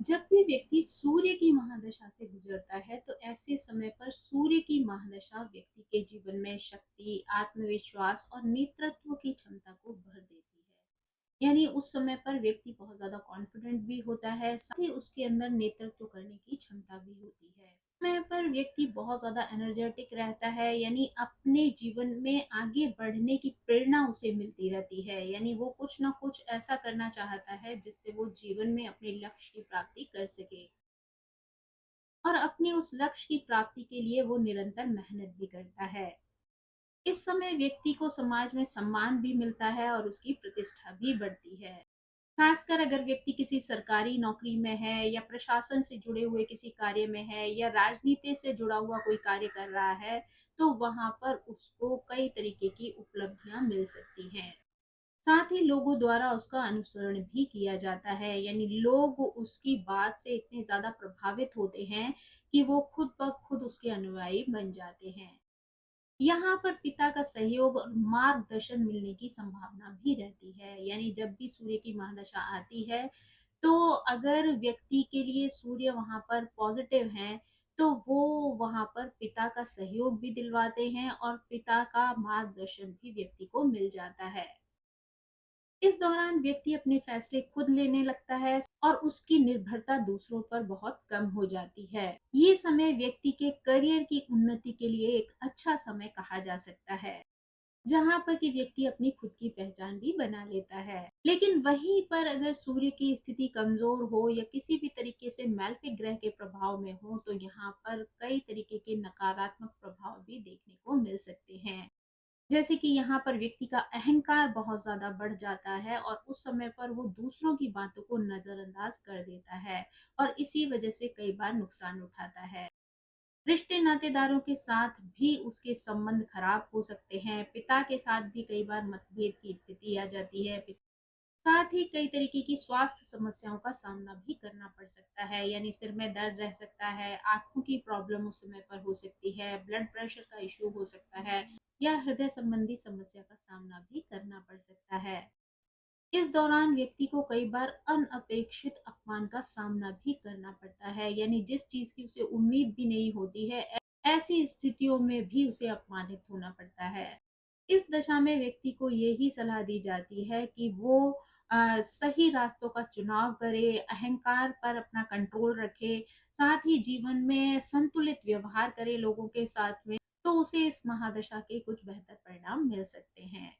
जब भी व्यक्ति सूर्य की महादशा से गुजरता है तो ऐसे समय पर सूर्य की महादशा व्यक्ति के जीवन में शक्ति, आत्मविश्वास और नेतृत्व की क्षमता को भर देती है। यानी उस समय पर व्यक्ति बहुत ज्यादा कॉन्फिडेंट भी होता है, साथ ही उसके अंदर नेतृत्व करने की क्षमता भी होती है। समय पर व्यक्ति बहुत ज्यादा एनर्जेटिक रहता है, यानी अपने जीवन में आगे बढ़ने की प्रेरणा उसे मिलती रहती है। यानी वो कुछ ना कुछ ऐसा करना चाहता है जिससे वो जीवन में अपने लक्ष्य की प्राप्ति कर सके, और अपने उस लक्ष्य की प्राप्ति के लिए वो निरंतर मेहनत भी करता है। इस समय व्यक्ति को समाज में सम्मान भी मिलता है और उसकी प्रतिष्ठा भी बढ़ती है। खासकर अगर व्यक्ति किसी सरकारी नौकरी में है या प्रशासन से जुड़े हुए किसी कार्य में है या राजनीति से जुड़ा हुआ कोई कार्य कर रहा है, तो वहां पर उसको कई तरीके की उपलब्धियां मिल सकती हैं। साथ ही लोगों द्वारा उसका अनुसरण भी किया जाता है, यानी लोग उसकी बात से इतने ज्यादा प्रभावित होते हैं कि वो खुद ब खुद उसके अनुयायी बन जाते हैं। यहाँ पर पिता का सहयोग और मार्गदर्शन मिलने की संभावना भी रहती है। यानी जब भी सूर्य की महादशा आती है, तो अगर व्यक्ति के लिए सूर्य वहां पर पॉजिटिव है, तो वो वहां पर पिता का सहयोग भी दिलवाते हैं और पिता का मार्गदर्शन भी व्यक्ति को मिल जाता है। इस दौरान व्यक्ति अपने फैसले खुद लेने लगता है और उसकी निर्भरता दूसरों पर बहुत कम हो जाती है। ये समय व्यक्ति के करियर की उन्नति के लिए एक अच्छा समय कहा जा सकता है, जहाँ पर कि व्यक्ति अपनी खुद की पहचान भी बना लेता है। लेकिन वहीं पर अगर सूर्य की स्थिति कमजोर हो या किसी भी तरीके से मैल्फिक ग्रह के प्रभाव में हो, तो यहाँ पर कई तरीके के नकारात्मक प्रभाव भी देखने को मिल सकते हैं। जैसे कि यहाँ पर व्यक्ति का अहंकार बहुत ज्यादा बढ़ जाता है और उस समय पर वो दूसरों की बातों को नजरअंदाज कर देता है, और इसी वजह से कई बार नुकसान उठाता है। रिश्ते नातेदारों के साथ भी उसके संबंध खराब हो सकते हैं। पिता के साथ भी कई बार मतभेद की स्थिति आ जाती है। साथ ही कई तरीके की स्वास्थ्य समस्याओं का सामना भी करना पड़ सकता है, यानी सिर में दर्द रह सकता है, आंखों की प्रॉब्लम उस समय पर हो सकती है, ब्लड प्रेशर का इश्यू हो सकता है, या हृदय संबंधी समस्या का सामना भी करना पड़ सकता है। इस दौरान व्यक्ति को कई बार अनअपेक्षित अपमान का सामना भी करना पड़ता है, यानी जिस चीज की उसे उम्मीद भी नहीं होती है, ऐसी स्थितियों में भी उसे अपमानित होना पड़ता है। इस दशा में व्यक्ति को यही सलाह दी जाती है कि वो सही रास्तों का चुनाव करे, अहंकार पर अपना कंट्रोल रखे, साथ ही जीवन में संतुलित व्यवहार करे लोगों के साथ में, तो उसे इस महादशा के कुछ बेहतर परिणाम मिल सकते हैं।